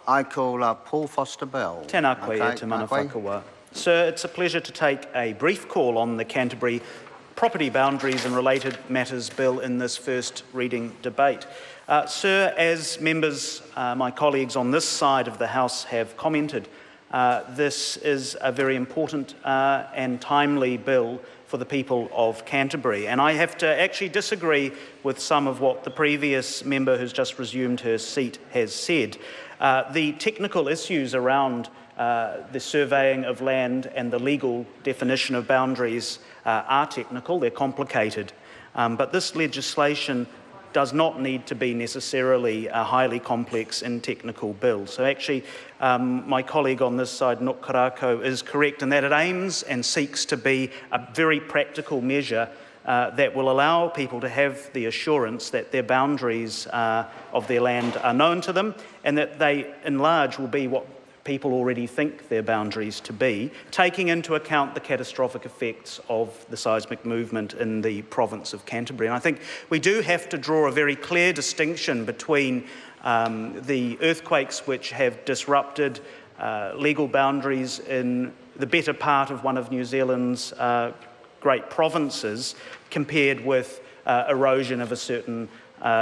I call Paul Foster-Bell. Tēnā koe e te mana whakaua. Sir, it's a pleasure to take a brief call on the Canterbury Property Boundaries and Related Matters Bill in this first reading debate. Sir, as members, my colleagues on this side of the House have commented, this is a very important and timely bill for the people of Canterbury. And I have to actually disagree with some of what the previous member who's just resumed her seat has said. The technical issues around the surveying of land and the legal definition of boundaries are technical, they're complicated. But this legislation does not need to be necessarily a highly complex and technical bill. So actually, my colleague on this side, Nuk Karako, is correct in that it aims and seeks to be a very practical measure that will allow people to have the assurance that their boundaries of their land are known to them and that they, in large, will be what people already think their boundaries to be, taking into account the catastrophic effects of the seismic movement in the province of Canterbury. And I think we do have to draw a very clear distinction between the earthquakes which have disrupted legal boundaries in the better part of one of New Zealand's great provinces compared with erosion of a certain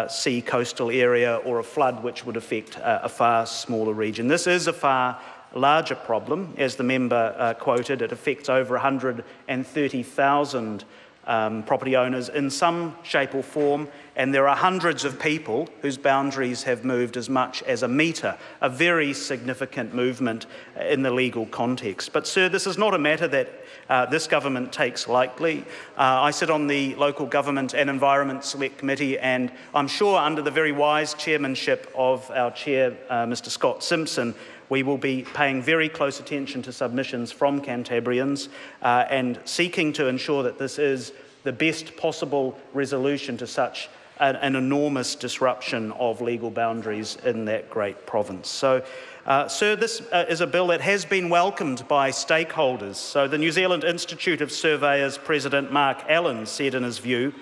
sea coastal area or a flood which would affect a far smaller region. This is a far larger problem. As the member quoted, it affects over 130,000 property owners in some shape or form, and there are hundreds of people whose boundaries have moved as much as a metre, a very significant movement in the legal context. But, sir, this is not a matter that this government takes lightly. I sit on the Local Government and Environment Select Committee, and I'm sure under the very wise chairmanship of our chair, Mr Scott Simpson, we will be paying very close attention to submissions from Cantabrians and seeking to ensure that this is the best possible resolution to such an enormous disruption of legal boundaries in that great province. So, sir, this is a bill that has been welcomed by stakeholders. So the New Zealand Institute of Surveyors President Mark Allen said in his view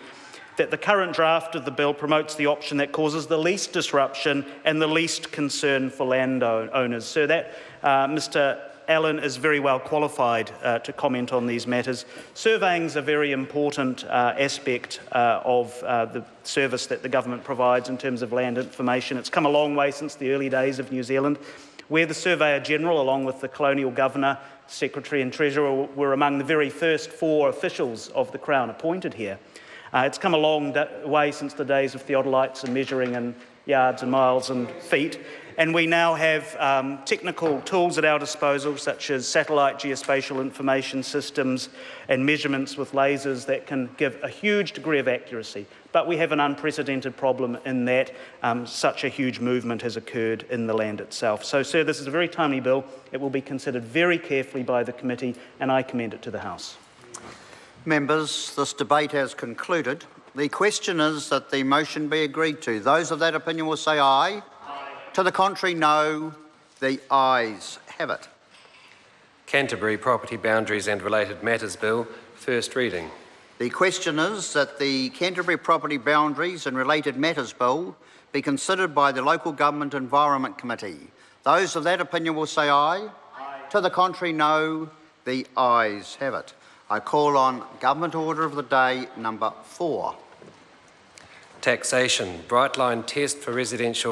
that the current draft of the bill promotes the option that causes the least disruption and the least concern for landowners. So that Mr Allen is very well qualified to comment on these matters. Surveying is a very important aspect of the service that the government provides in terms of land information. It's come a long way since the early days of New Zealand, where the Surveyor-General, along with the Colonial Governor, Secretary and Treasurer, were among the very first 4 officials of the Crown appointed here. It's come a long way since the days of theodolites and measuring in yards and miles and feet. And we now have technical tools at our disposal, such as satellite geospatial information systems and measurements with lasers that can give a huge degree of accuracy. But we have an unprecedented problem in that such a huge movement has occurred in the land itself. So, sir, this is a very timely bill. It will be considered very carefully by the committee, and I commend it to the House. Members, this debate has concluded. The question is that the motion be agreed to. Those of that opinion will say aye. To the contrary, no. The ayes have it. Canterbury Property Boundaries and Related Matters Bill, first reading. The question is that the Canterbury Property Boundaries and Related Matters Bill be considered by the Local Government Environment Committee. Those of that opinion will say aye. To the contrary, no. The ayes have it. I call on Government Order of the Day number 4. Taxation, bright line test for residential